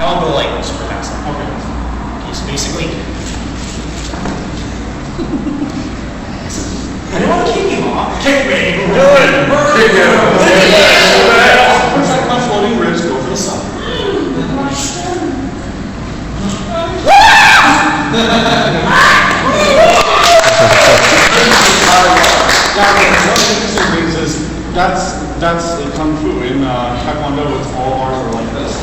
I'll go like super fast. Okay. So basically, I don't want to kick you off. Kick me. Do it. Kick him. Push that punch floating ribs, go for the sun. Now, one of the interesting things is that's Kung Fu. In Taekwondo, it's all bars are like this.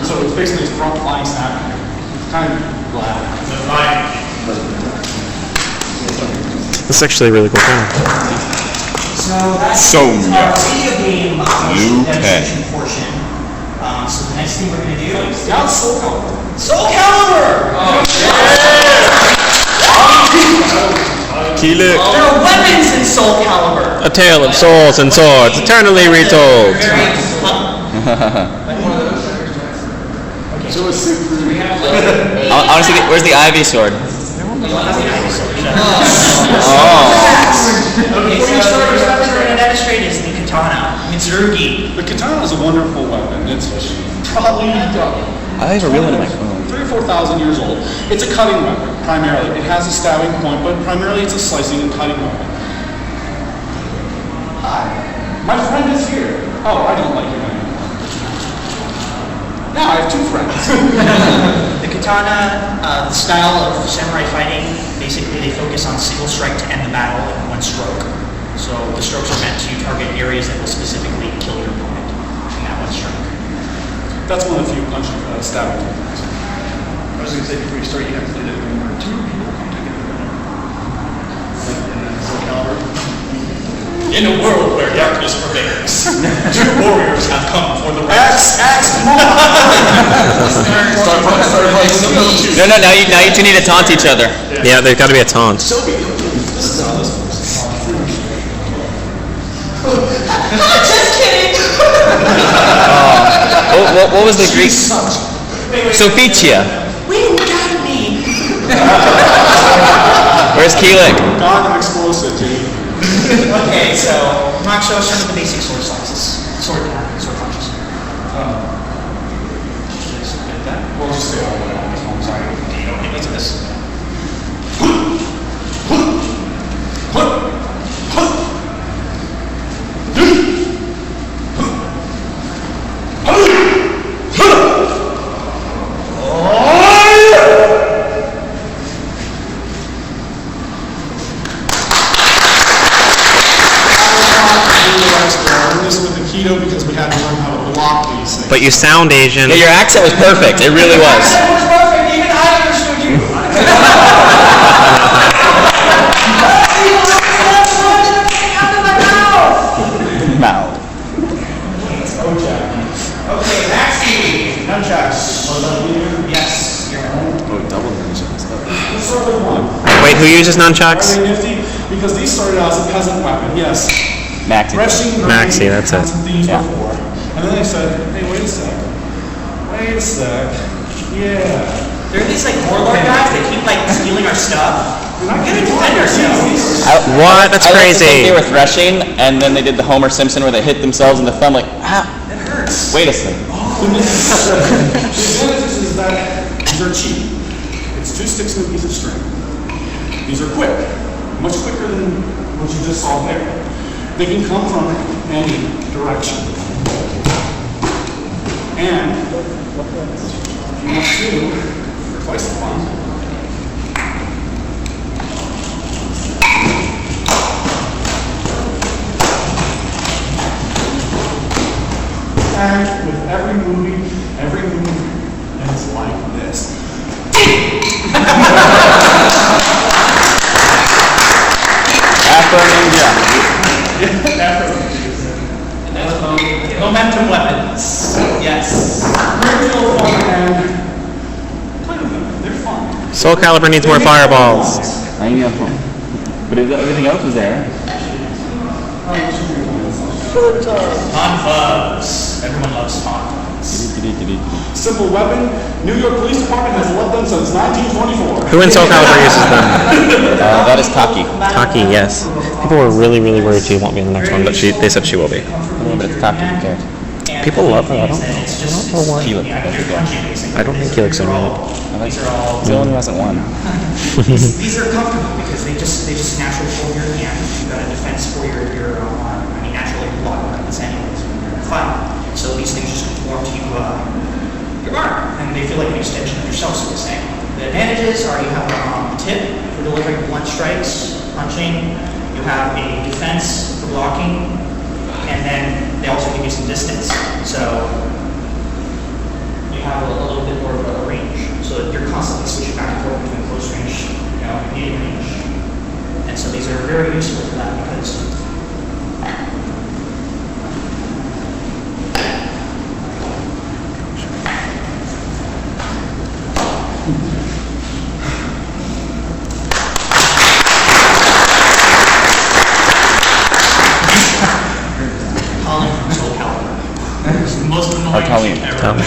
So it's basically a front flying snap. It's kind of glad. This is actually a really cool camera. So that's So our video game Liu demonstration portion. So the next thing we're going to do is Now Soul Calibur. Soul Calibur! Keyleth. There are weapons in Soul Calibur. A tale of souls and swords, eternally retold. So it's super. Honestly, where's the Ivy sword? Okay, so what we're going to demonstrate is the katana, Mitsurugi. The katana is a wonderful weapon. It's probably I have a real one in my phone. 3,000 or 4,000 years old. It's a cutting weapon, primarily. It has a stabbing point, but primarily it's a slicing and cutting weapon. Hi. My friend is here. Oh, I don't like your name. Now I have two friends. The katana, the style of samurai fighting, basically they focus on single strike to end the battle in one stroke. So the strokes are meant to target areas that will specifically kill your opponent in that one stroke. That's one of the few punch stabbing techniques. I was going to say before you start, you have to do that when two people come together. Like in Soul Calibur. In a world where darkness prevails, two warriors have come for the Axe, come on! No, now you two need to taunt each other. Yeah, there's got to be a taunt. This is how this works. Just kidding! What was the Greek? Sophitia. We didn't got me! Where's Keyleth? God, I'm explosive, dude. Okay, so Mark, show us some of the basic sword slices. Sword punches. We'll just say all the way on this one. Sorry. Okay, let's do this. Because we had to learn how to block these things. But you sound Asian. Yeah, your accent was perfect. It really was. That was perfect, even I understood you. Mouth. Okay, Maxie. Nunchucks. Yes. Wait, who uses nunchucks? Nifty, because these started out as a peasant weapon, yes. Maxie. Maxie, that's it. These before. And then they said, hey, wait a sec. Yeah. There are these like warlord guys that keep like stealing our stuff. We're gonna defend ourselves. What? That's I crazy. They were threshing, and then they did the Homer Simpson where they hit themselves in the thumb, like, ah. That hurts. Wait a second. The advantage is that these are cheap. It's 2 sticks and a piece of string. These are quick. Much quicker than what you just saw there. They can come from any direction. And you want to, for twice the fun, and with every movie ends like this. Afro Ninja. Momentum weapons. Yes. Real fun and play with them. They're fun. Soul Calibur needs more fireballs. I know. But everything else was there. Fun clubs. Everyone loves fun clubs. Simple weapon. New York Police Department has loved them since 1924. Who in Soul Calibur uses them? That is Taki. Taki, yes. People were really, really worried she won't be in the next one, but they said she will be. But it's Taki. Who cares? People love it. I don't It's just, know why. I can punch you, basically. I don't think he looks These are unreal. all- I like These are all. Dylan who hasn't won. These are comfortable because they just naturally hold your hand. You've got a defense for your naturally block weapons anyways when you're in a fight. So these things just conform to your arm, and they feel like an extension of yourself, so to say. The advantages are you have a tip for delivering blunt strikes, punching. You have a defense for blocking, and then they also give you some distance. So you have a little bit more of a range. So you're constantly switching back and forth between close range, medium range. And so these are very useful for that because Colin from Soul Calibur. The most annoying Colleen. shit ever. Tell me.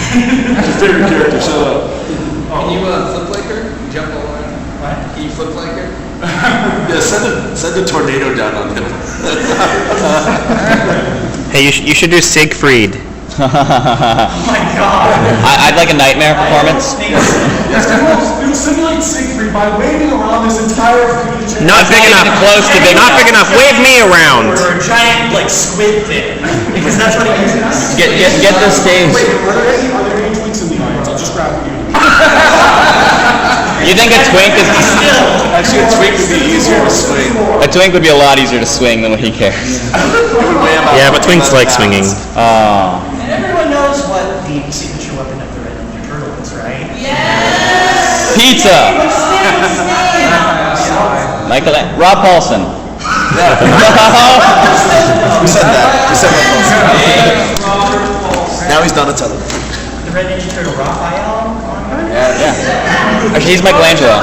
Favorite character, shut up. Can you flip like her? Jump all around? What? Can you flip like her? Yeah, send a tornado down on him. Hey, you should do Siegfried. Oh my god. I'd like a nightmare performance. Yes, it will simulate Siegfried by waving around this entire community. Not big enough. close to big. Not big enough. Wave me around. Or a giant, squid thing. Because that's what it uses. Get the stage. Wait, are there any twinks in the audience? I'll just grab you. You think a twink is Actually, a twink would be easier to swing. a twink would be a lot easier to swing than what he cares. Yeah, but twinks like swinging. Oh. And everyone knows what the signature weapon of the Red Ninja Turtle is, right? Pizza. Michael, Rob Paulson. We said that. Now he's done it to them. The Red Ninja Turtle Raphael? Yeah. Actually, he's Michelangelo.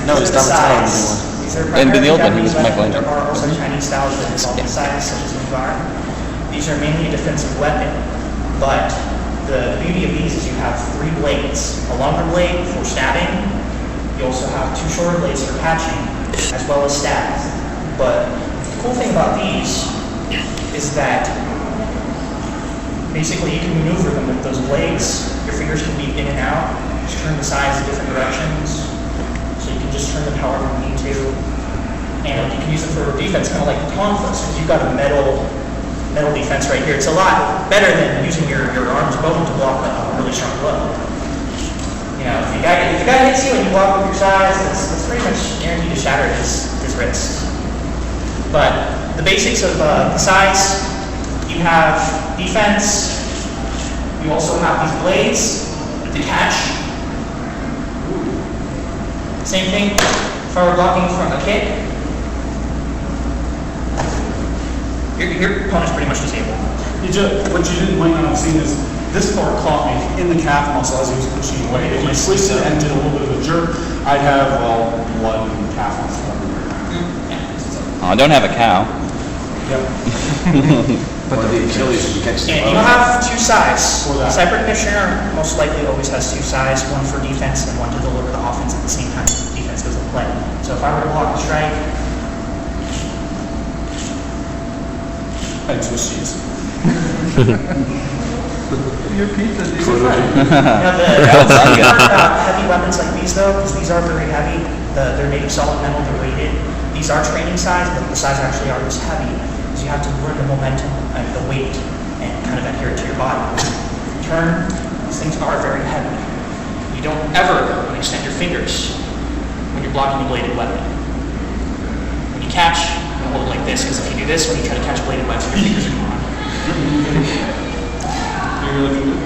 No, he's done it to them. In the old one, he was Michelangelo. There are also Chinese styles that involve the size, such as Nubar. These are mainly a defensive weapon, but the beauty of these is you have 3 blades. A longer blade for stabbing. You also have 2 shorter blades for patching, as well as stabs. But the cool thing about these is that basically you can maneuver them with those blades. Your fingers can be in and out, just turn the sides in different directions. So you can just turn them however you need to. And you can use them for defense, kind of like conflicts, because you've got a metal defense right here. It's a lot better than using your arm's bone to block a really strong blow. If the guy hits you and you block with your size, it's pretty much guaranteed to shatter his wrist. But the basics of the size, you have defense. You also have these blades to catch. Same thing, forward blocking from a kick. Your opponent's pretty much disabled. What you might not have seen is this part caught me in the calf muscle as he was pushing away. If I sliced it and did a little bit of a jerk, I'd have, blood in the calf muscle everywhere. Oh, I don't have a cow. Yep. But the Achilles, if you catch the And you have 2 sides. For that. The Cyber Commissioner most likely always has 2 sides, one for defense and one to deliver the offense at the same time defense goes into play. So if I were to block the strike, Thanks, Swiss cheese. Your pizza, dude. heavy weapons like these though, because these are very heavy, they're made of solid metal, they're weighted. These are training size, but the size actually are this heavy, because you have to learn the momentum and the weight and kind of adhere it to your body. Turn, these things are very heavy. You don't ever extend your fingers when you're blocking a bladed weapon. When you catch, you hold it like this, because if you do this, when you try to catch bladed weapons, your fingers are gone. You're looking good.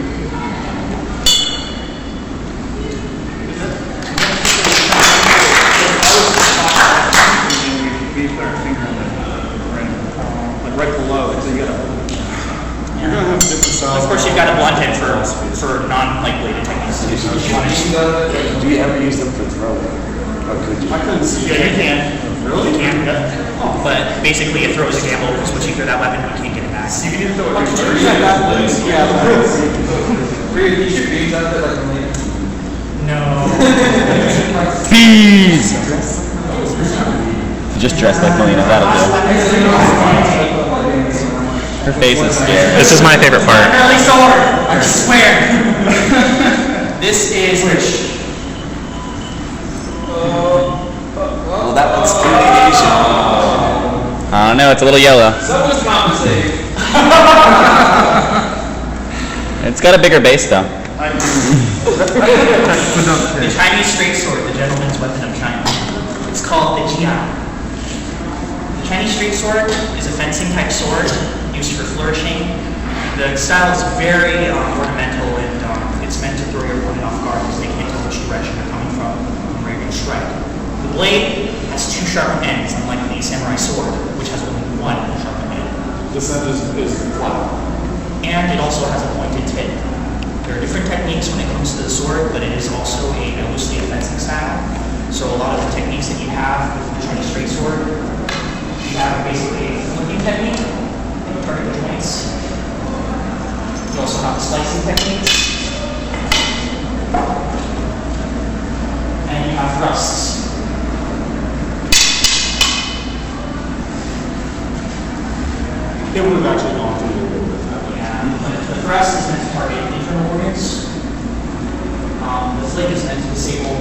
We put our finger on right below it, so you gotta. You're going to have different styles. Of course, you've got a blunt end for non-bladed techniques. Do you ever use them for throwing? Or could you? I couldn't see Yeah, you it. can. Really? You can, yeah. But basically, it throws a gamble, because once you throw that weapon, you can't get it back. You can either throw it. Yeah, You shoot beads out of it like a lady. No. Bees! Just dress like Melina, that'll do. Her face is scared. This is my favorite part. Early sword, I swear. This is which? Well, that one's deviation. I don't know. It's a little yellow. Someone's compensating. It's got a bigger base though. The Chinese straight sword, the gentleman's weapon of China. It's called the jian. The Chinese straight sword is a fencing type sword used for flourishing. The style is very ornamental and it's meant to throw your opponent off guard because they can't tell which direction they're coming from and where you're going to strike. The blade has two sharpened ends, unlike the samurai sword, which has only one sharpened end. This end is flat. And it also has a pointed tip. There are different techniques when it comes to the sword, but it is also a loosely offensive style. So a lot of the techniques that you have with the Chinese straight sword, you have basically a flipping technique, and you target the joints. You also have the slicing techniques, and you have thrusts. It would have actually gone through a little bit. The thrust is meant to target internal organs. The flick is meant to disable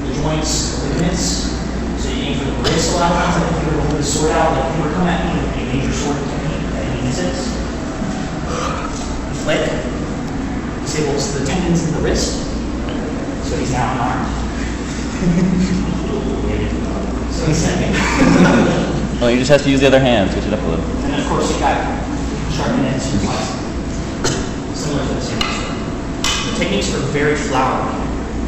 the joints, the ligaments. So you aim for the wrist a lot of times. Like if you were to hold the sword out, like if you were to come at me with a major sword technique that he misses. The flick disables the tendons in the wrist. So he's now unarmed. So he's second. Well, you just have to use the other hand. Switch it up a little. And then of course you got sharpened ends, similar to the samurai sword. The techniques are very flowery,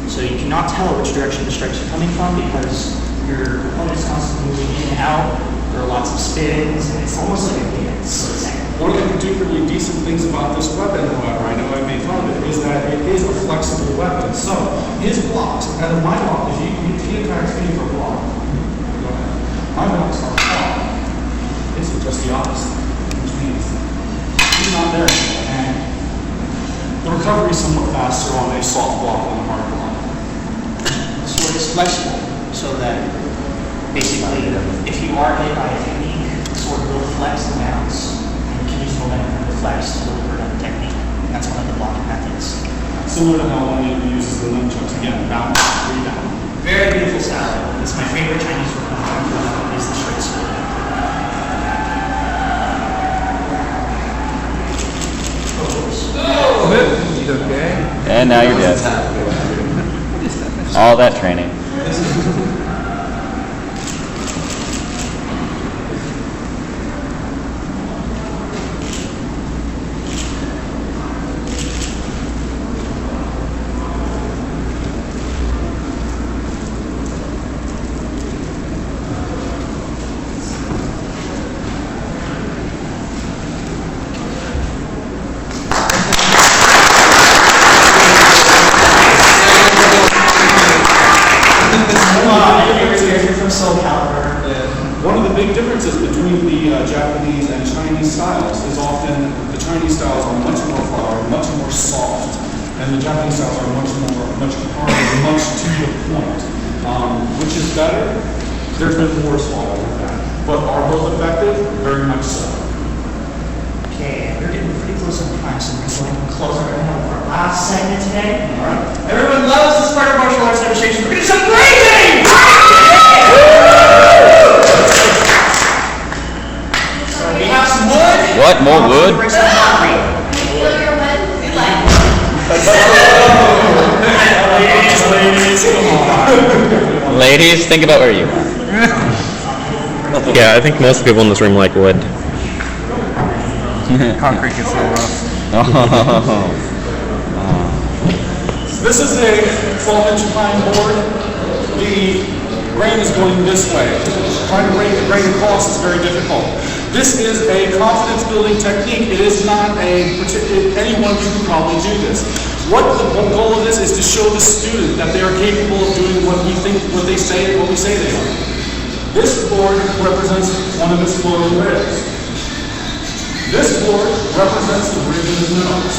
so you cannot tell which direction the strikes are coming from because your opponent is constantly moving in and out. There are lots of spins, and it's almost like a dance. One of the particularly decent things about this weapon, however, I know I made fun of it, is that it is a flexible weapon. So his blocks, and my block, if he attacks me for a block, go ahead. My blocks are hard. It's just the opposite, which means he's not there anymore. And the recovery is somewhat faster on a soft block than a hard block. The sword is flexible, so that basically, if you are hit by a technique, the sword will flex and bounce, and you can use momentum to flex to deliver another technique. And that's one of the blocking methods. Similar to how one uses the nunchucks, again, bounce, rebound. Very beautiful style. It's my favorite Chinese weapon is the straight sword. Okay. And now you're dead. All that training. One of the big differences between the Japanese and Chinese styles is often the Chinese styles are much more flowery, much more soft, and the Japanese styles are much harder, much to the point. Which is better? There's been more swallow with that. But are both effective? Very much so. Okay, we're getting pretty close on time, so we're going to close our last segment today. All right. Everyone loves this part of martial arts demonstration. We're going to do some breathing! So we have some wood. What? More wood? Bring some concrete. Ladies, come on. Ladies, think about where you are. Yeah, I think most people in this room like wood. Concrete gets a little rough. This is a 12-inch pine board. The grain is going this way. Trying to break the grain across is very difficult. This is a confidence building technique. It is not any one of you can probably do this. What the goal of this is to show the student that they are capable of doing what we say they are. This board represents one of its floating ribs. This board represents the rib in the nose.